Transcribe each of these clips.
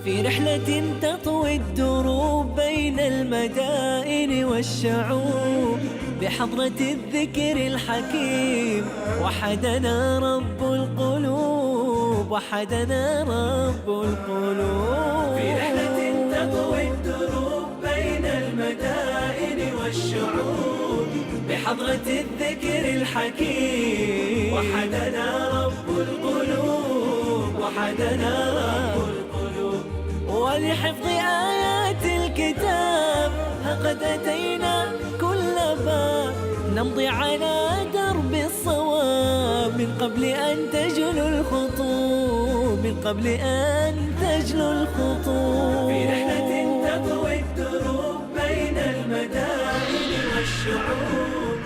في رحلة تطوي الدروب بين المدائن والشعوب، بحضرة الذكر الحكيم وحدنا رب القلوب، وحدنا رب القلوب. في رحلة تطوي الدروب بين المدائن والشعوب، بحضرة الذكر الحكيم وحدنا رب القلوب، وحدنا رب القلوب. ولحفظ آيات الكتاب قد أتينا كل باب، نمضي على درب الصواب من قبل أن تجلو الخطوب، من قبل أن تجلو الخطوب. في رحلة تطوي الدروب بين المدائن والشعوب،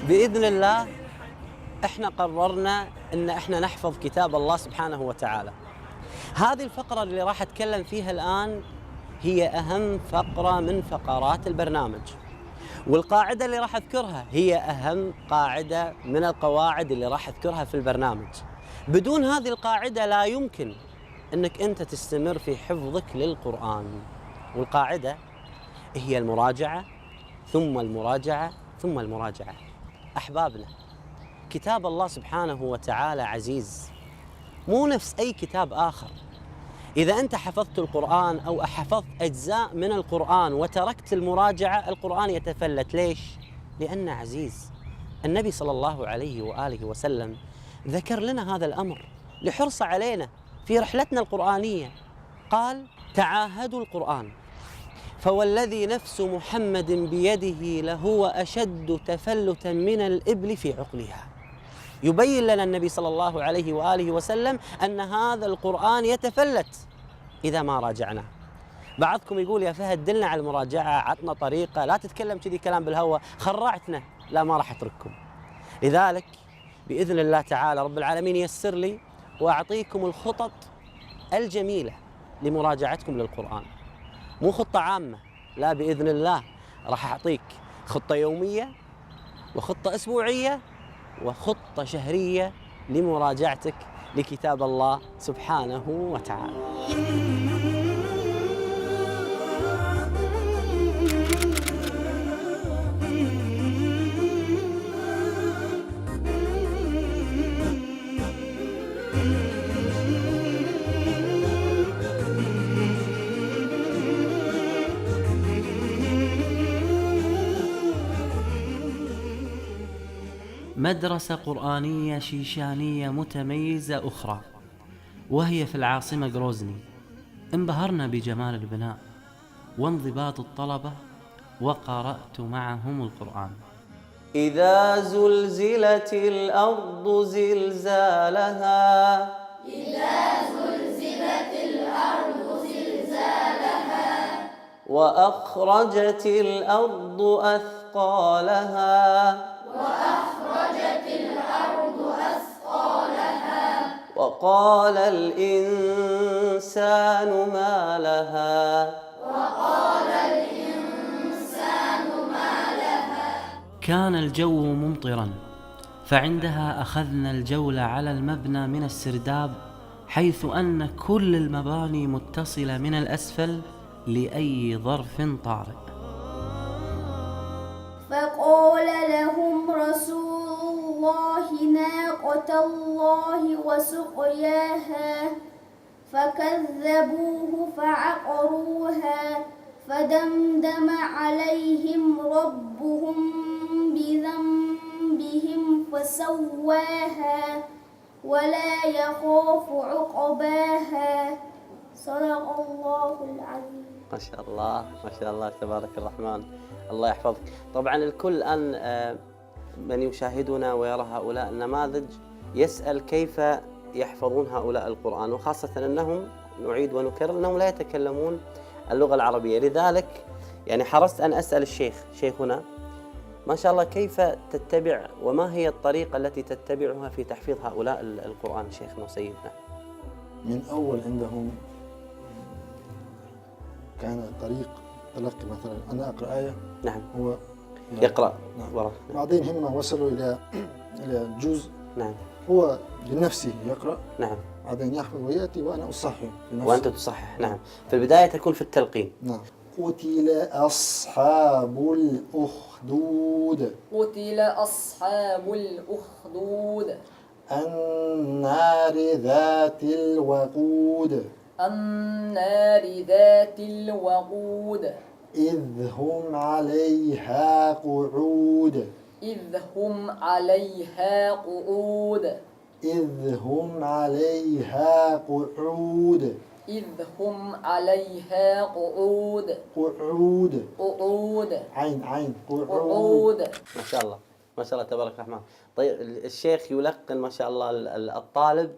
بإذن الله احنا قررنا ان احنا نحفظ كتاب الله سبحانه وتعالى. هذه الفقرة اللي راح اتكلم فيها الآن هي أهم فقرة من فقرات البرنامج، والقاعدة اللي راح أذكرها هي أهم قاعدة من القواعد اللي راح أذكرها في البرنامج. بدون هذه القاعدة لا يمكن أنك أنت تستمر في حفظك للقرآن. والقاعدة هي المراجعة ثم المراجعة ثم المراجعة. أحبابنا، كتاب الله سبحانه وتعالى عزيز، مو نفس أي كتاب آخر. إذا أنت حفظت القرآن أو حفظت أجزاء من القرآن وتركت المراجعة، القرآن يتفلت. ليش؟ لأنه عزيز. النبي صلى الله عليه وآله وسلم ذكر لنا هذا الأمر لحرص علينا في رحلتنا القرآنية. قال: تعاهدوا القرآن، فوالذي نفس محمد بيده لهو أشد تفلتا من الإبل في عقلها. يبين لنا النبي صلى الله عليه وآله وسلم أن هذا القرآن يتفلت إذا ما راجعناه. بعضكم يقول: يا فهد دلنا على المراجعة، عطنا طريقة، لا تتكلم كذي كلام بالهوى، خرعتنا. لا، ما راح أترككم. لذلك بإذن الله تعالى رب العالمين ييسر لي وأعطيكم الخطط الجميلة لمراجعتكم للقرآن. مو خطة عامة، لا، بإذن الله راح أعطيك خطة يومية وخطة أسبوعية وخطة شهرية لمراجعتك لكتاب الله سبحانه وتعالى. مدرسة قرآنية شيشانية متميزة أخرى، وهي في العاصمة غروزني. انبهرنا بجمال البناء وانضباط الطلبة وقرأت معهم القرآن. إذا زلزلت الأرض زلزالها، إذا زلزلت الأرض زلزالها، وأخرجت الأرض أثقالها، وأخرجت الأرض أثقالها، وقال الإنسان ما لها، وقال الإنسان ما لها. كان الجو ممطرا، فعندها أخذنا الجولة على المبنى من السرداب، حيث أن كل المباني متصلة من الأسفل لأي ظرف طارئ. فقال لهم رسول الله ناقة الله وسقياها، فكذبوه فعقروها، فدمدم عليهم ربهم بذنبهم فسواها، ولا يخاف عقباها. صدق الله العظيم. ما شاء الله ما شاء الله، تبارك الرحمن، الله يحفظك. طبعا الكل الآن من يشاهدنا ويرى هؤلاء النماذج يسأل كيف يحفظون هؤلاء القرآن، وخاصة أنهم، نعيد ونكرر، أنهم لا يتكلمون اللغة العربية. لذلك يعني حرصت أن أسأل شيخنا ما شاء الله كيف تتبع وما هي الطريقة التي تتبعها في تحفيظ هؤلاء القرآن شيخنا وسيدنا؟ من أول عندهم كان طريق تلقي، مثلا أنا أقرأ آية، نعم، هو يقرأ، نعم. وراء. بعدين حينما وصلوا إلى الجزء، نعم، هو بنفسه يقرأ، نعم، بعدين يحفظ ويأتي وأنا أصحح في نفسي. وأنت تصحح، نعم. في البداية تكون في التلقين. نعم. قتل أصحاب الأخدود. قتل أصحاب الأخدود. النار ذات الوقود. النار ذات الوقود. إذ هم عليها قعود. إذ هم عليها قعود. إذ هم عليها قعود. إذ هم عليها قعود. قعود. قعود. عين قعود. قعود. ما شاء الله، ما شاء الله تبارك الرحمن. طيب الشيخ يلقن ما شاء الله الطالب،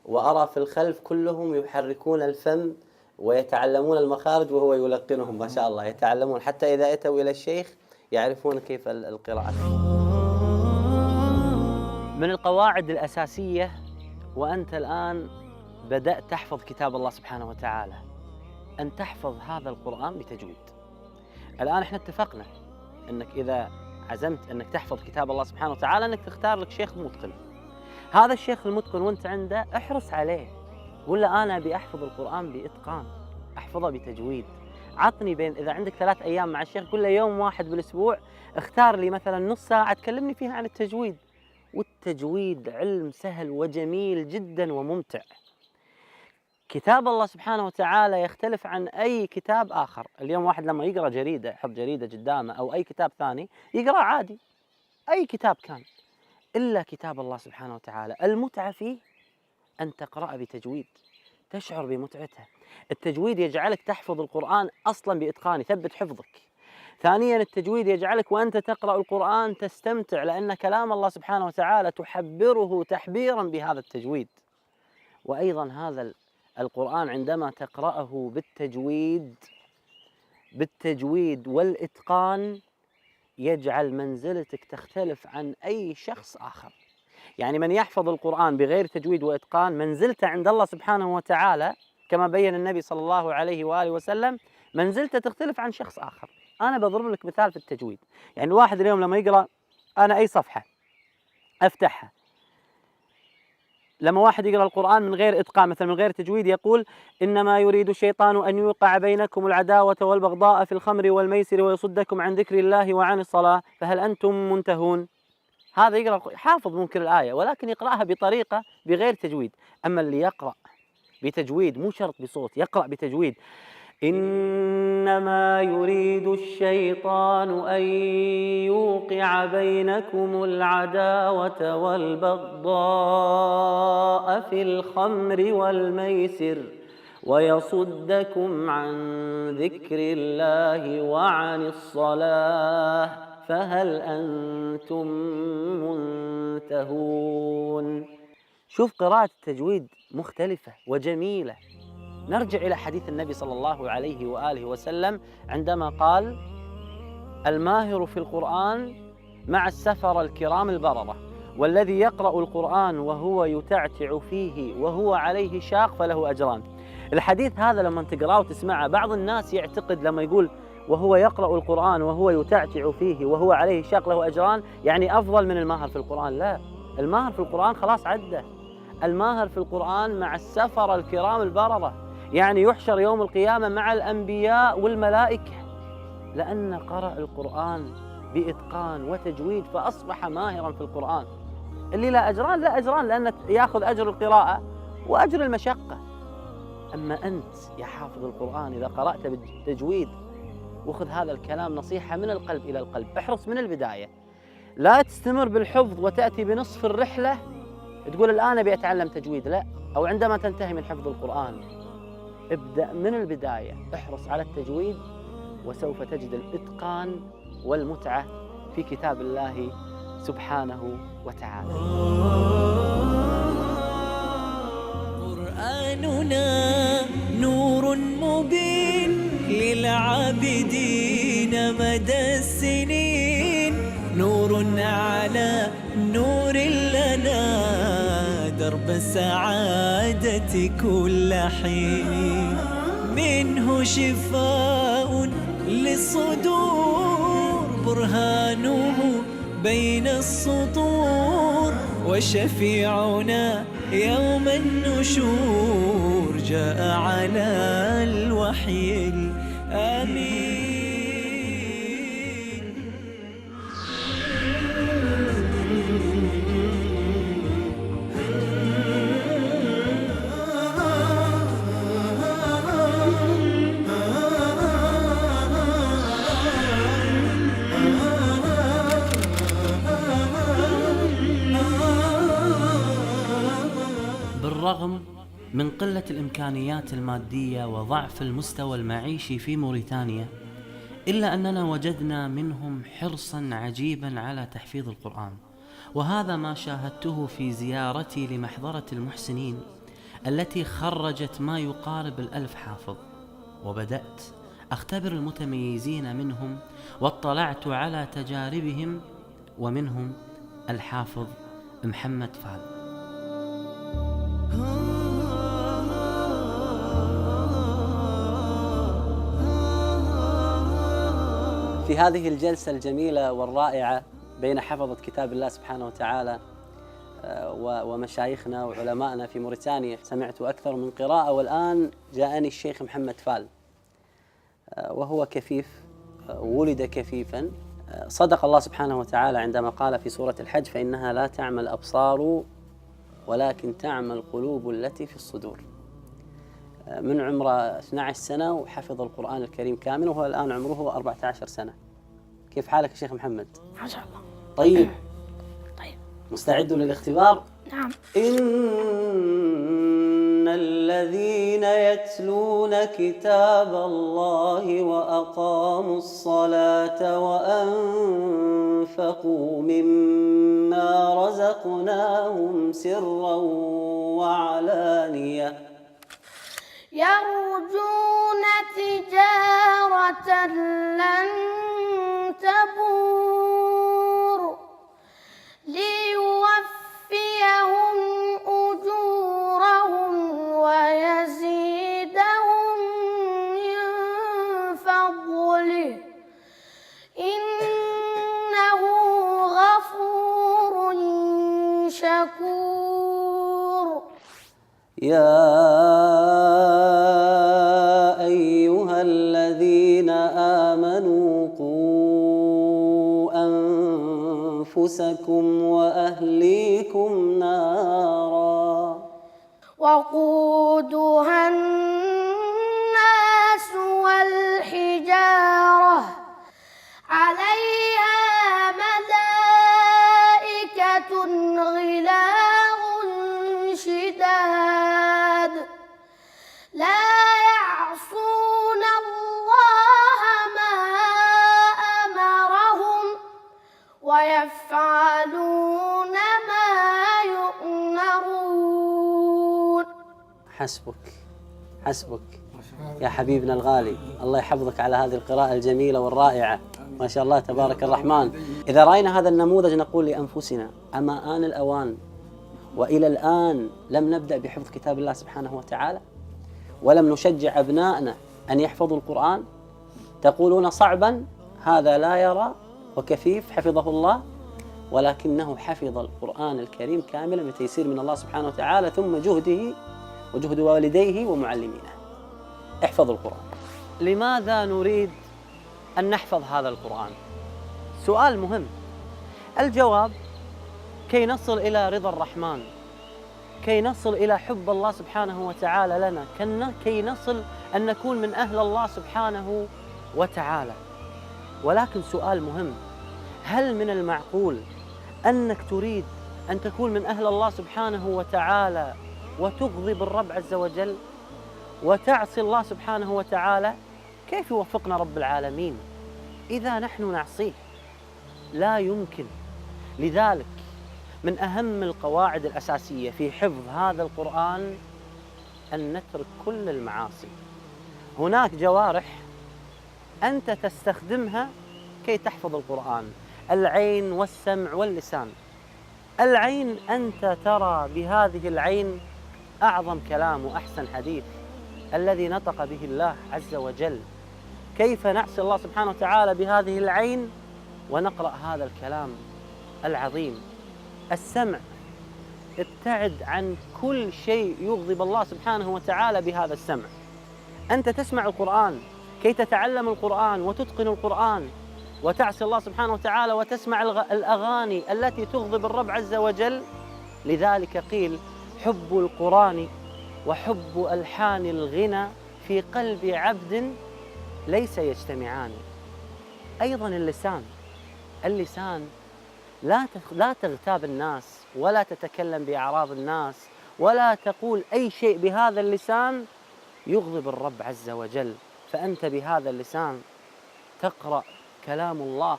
وأرى في الخلف كلهم يحركون الفم ويتعلمون المخارج وهو يلقنهم ما شاء الله، يتعلمون حتى إذا أتوا إلى الشيخ يعرفون كيف القراءة. من القواعد الأساسية، وأنت الآن بدأت تحفظ كتاب الله سبحانه وتعالى، أن تحفظ هذا القرآن بتجويد. الآن احنا اتفقنا أنك إذا عزمت أنك تحفظ كتاب الله سبحانه وتعالى أنك تختار لك شيخ متقن. هذا الشيخ المتقن وأنت عنده احرص عليه، قل له أنا أبي أحفظ القرآن بإتقان، أحفظه بتجويد. عطني بين، إذا عندك 3 أيام مع الشيخ قل له يوم واحد بالأسبوع اختار لي مثلا نص ساعة تكلمني فيها عن التجويد. والتجويد علم سهل وجميل جدا وممتع. كتاب الله سبحانه وتعالى يختلف عن أي كتاب آخر. اليوم واحد لما يقرأ جريدة، يحط جريدة قدامه أو أي كتاب ثاني يقرأ عادي، أي كتاب كان، إلا كتاب الله سبحانه وتعالى المتعة فيه أن تقرأ بتجويد، تشعر بمتعته. التجويد يجعلك تحفظ القرآن أصلا بإتقان، يثبت حفظك. ثانيا التجويد يجعلك وأنت تقرأ القرآن تستمتع، لأن كلام الله سبحانه وتعالى تحبره تحبيرا بهذا التجويد. وأيضا هذا القرآن عندما تقرأه بالتجويد والإتقان يجعل منزلتك تختلف عن أي شخص آخر. يعني من يحفظ القرآن بغير تجويد وإتقان منزلته عند الله سبحانه وتعالى كما بين النبي صلى الله عليه وآله وسلم منزلته تختلف عن شخص آخر. أنا بضرب لك مثال في التجويد. يعني الواحد اليوم لما يقرأ أنا أي صفحة أفتحها، لما واحد يقرأ القرآن من غير إتقان مثلا من غير تجويد يقول إنما يريد الشيطان أن يوقع بينكم العداوة والبغضاء في الخمر والميسر ويصدكم عن ذكر الله وعن الصلاة فهل أنتم منتهون. هذا يقرأ حافظ ممكن الآية ولكن يقرأها بطريقة بغير تجويد. أما اللي يقرأ بتجويد مو شرط بصوت، يقرأ بتجويد إنما يريد الشيطان أن يوقع بينكم العداوة والبغضاء في الخمر والميسر ويصدكم عن ذكر الله وعن الصلاة فهل أنتم منتهون. شوف قراءة التجويد مختلفة وجميلة. نرجع إلى حديث النبي صلى الله عليه وآله وسلم عندما قال الماهر في القرآن مع السفر الكرام البررة والذي يقرأ القرآن وهو يتعتع فيه وهو عليه شاق فله أجران. الحديث هذا لما تقرأه وتسمعه بعض الناس يعتقد لما يقول وهو يقرأ القرآن وهو يتعتع فيه وهو عليه شاق له أجران يعني أفضل من الماهر في القرآن. لا، الماهر في القرآن خلاص عده. الماهر في القرآن مع السفر الكرام البررة، يعني يحشر يوم القيامة مع الأنبياء والملائكة لأن قرأ القرآن بإتقان وتجويد فأصبح ماهرا في القرآن. اللي لا أجران لا أجران لأنه يأخذ أجر القراءة وأجر المشقة. أما أنت يا حافظ القرآن إذا قرأت بالتجويد وخذ هذا الكلام نصيحة من القلب إلى القلب، احرص من البداية، لا تستمر بالحفظ وتأتي بنصف الرحلة تقول الآن أبي أتعلم تجويد، لا، أو عندما تنتهي من حفظ القرآن ابدأ من البداية، احرص على التجويد وسوف تجد الإتقان والمتعة في كتاب الله سبحانه وتعالى. قرآننا نور مبين للعابدين مدى السنين، نور على نور لنا درب السعادة كل حين، منه شفاء للصدور برهانه بين السطور وشفيعنا يوم النشور جاء على الوحي الأمين. بالرغم من قلة الإمكانيات المادية وضعف المستوى المعيشي في موريتانيا، إلا أننا وجدنا منهم حرصا عجيبا على تحفيظ القرآن، وهذا ما شاهدته في زيارتي لمحضرة المحسنين التي خرجت ما يقارب 1000 حافظ، وبدأت أختبر المتميزين منهم واطلعت على تجاربهم، ومنهم الحافظ محمد فال. في هذه الجلسة الجميلة والرائعة بين حفظة كتاب الله سبحانه وتعالى ومشايخنا وعلمائنا في موريتانيا، سمعت أكثر من قراءة، والآن جاءني الشيخ محمد فال، وهو كفيف، ولد كفيفا. صدق الله سبحانه وتعالى عندما قال في سورة الحج: فإنها لا تعمى الأبصار ولكن تعمى القلوب التي في الصدور. من عمره 12 سنة وحفظ القرآن الكريم كامل، وهو الآن عمره 14 سنة. كيف حالك يا شيخ محمد؟ ما شاء الله. طيب طيب، مستعد للاختبار؟ نعم. إن الذين يتلون كتاب الله وأقاموا الصلاة وأنفقوا مما رزقناهم سرا وعلانية يرجون تجارة لن تبور ليوفيهم أجورهم ويزيدهم من فضله إنه غفور شكور. يا أيها الذين آمنوا قوا أنفسكم وأهليكم نارا وقودها الناس والحجارة عليها ملائكة غلاظ شداد لا يعصون الله ما أمرهم ويفعلون ما يؤمرون. حسبك حسبك يا حبيبنا الغالي، الله يحفظك على هذه القراءة الجميلة والرائعة، ما شاء الله تبارك الرحمن. إذا رأينا هذا النموذج نقول لأنفسنا: أما آن الأوان وإلى الآن لم نبدأ بحفظ كتاب الله سبحانه وتعالى، ولم نشجع أبنائنا أن يحفظوا القرآن؟ تقولون صعبا، هذا لا يرى وكفيف حفظه الله، ولكنه حفظ القرآن الكريم كاملا بتيسير من الله سبحانه وتعالى، ثم جهده وجهد والديه ومعلمينه. احفظوا القرآن. لماذا نريد أن نحفظ هذا القرآن؟ سؤال مهم. الجواب: كي نصل إلى رضا الرحمن، كي نصل إلى حب الله سبحانه وتعالى لنا، كي نصل أن نكون من أهل الله سبحانه وتعالى. ولكن سؤال مهم: هل من المعقول أنك تريد أن تكون من أهل الله سبحانه وتعالى وتغضب الرب عز وجل وتعصي الله سبحانه وتعالى؟ كيف يوفقنا رب العالمين إذا نحن نعصيه؟ لا يمكن. لذلك من أهم القواعد الأساسية في حفظ هذا القرآن أن نترك كل المعاصي. هناك جوارح أنت تستخدمها كي تحفظ القرآن: العين والسمع واللسان. العين أنت ترى بهذه العين أعظم كلام وأحسن حديث الذي نطق به الله عز وجل. كيف نعصي الله سبحانه وتعالى بهذه العين ونقرأ هذا الكلام العظيم؟ السمع ابتعد عن كل شيء يغضب الله سبحانه وتعالى بهذا السمع. أنت تسمع القرآن كي تتعلم القرآن وتتقن القرآن، وتعصي الله سبحانه وتعالى وتسمع الأغاني التي تغضب الرب عز وجل. لذلك قيل: حب القرآن وحب ألحان الغنى في قلب عبد ليس يجتمعان. أيضا اللسان لا تغتاب الناس، ولا تتكلم بأعراض الناس، ولا تقول أي شيء بهذا اللسان يغضب الرب عز وجل. فأنت بهذا اللسان تقرأ كلام الله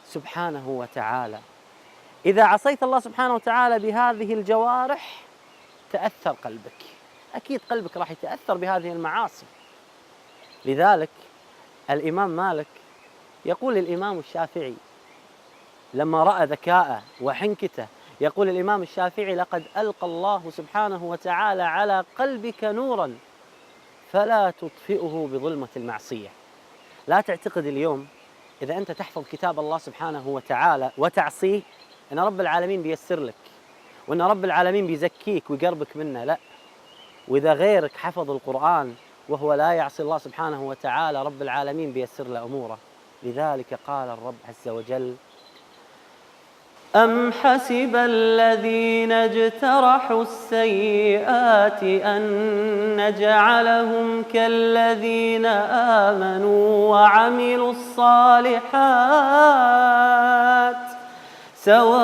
سبحانه وتعالى. إذا عصيت الله سبحانه وتعالى بهذه الجوارح تأثر قلبك، أكيد قلبك راح يتأثر بهذه المعاصي. لذلك الإمام مالك يقول الإمام الشافعي لما رأى ذكاءه وحنكته، يقول الإمام الشافعي: لقد ألقى الله سبحانه وتعالى على قلبك نورا فلا تطفئه بظلمة المعصية. لا تعتقد اليوم إذا أنت تحفظ كتاب الله سبحانه وتعالى وتعصيه أن رب العالمين بيسر لك، وأن رب العالمين بيزكيك ويقربك منه. لا، وإذا غيرك حفظ القرآن وهو لا يعصي الله سبحانه وتعالى رب العالمين بيسر له أموره. لذلك قال الرب عز وجل: أم حسب الذين اجترحوا السيئات أن نجعلهم كالذين آمنوا وعملوا الصالحات سواء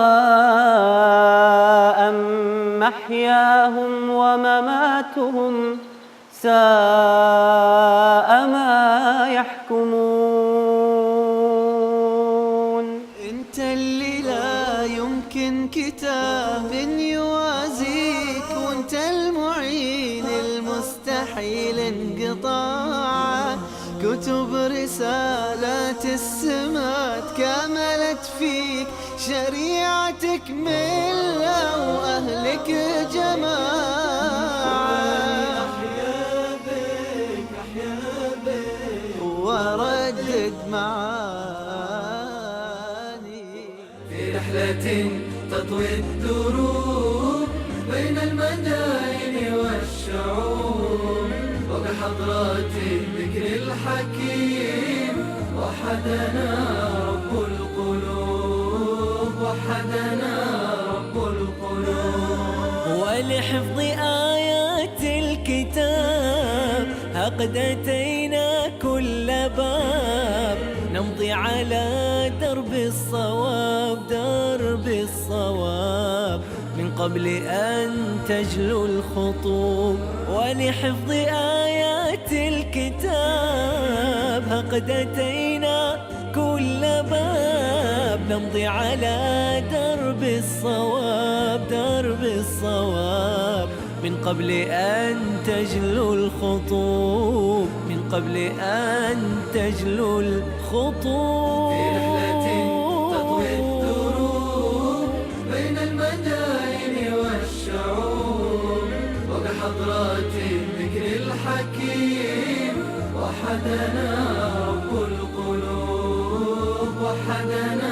محياهم ومماتهم ساء ما يحكمون. انت اللي لا يمكن كتاب يوازيك، وانت المعين المستحيل انقطاع. كتب رسالات السمات كملت فيك، شريعتك ملة وأهلك جماعة. أحيا بك وردد معاني في رحلة تطوي الدروب بين المدائن والشعوب، وبحضرات الذكر الحكيم وحدنا رب القلوب، وحدنا رب القلوب. ولحفظ آيات الكتاب قد أتينا كل باب، نمضي على درب الصواب، درب الصواب من قبل أن تجلو الخطوب. ولحفظ آيات الكتاب قد أتينا كل باب، نمضي على درب الصواب، درب الصواب من قبل أن تجلو الخطوب، من قبل أن تجلو الخطوب. في رحلة تطوي الدروب بين المدائن والشعوب، وبحضرات الذكر الحكيم وحدنا رب القلوب، وحدنا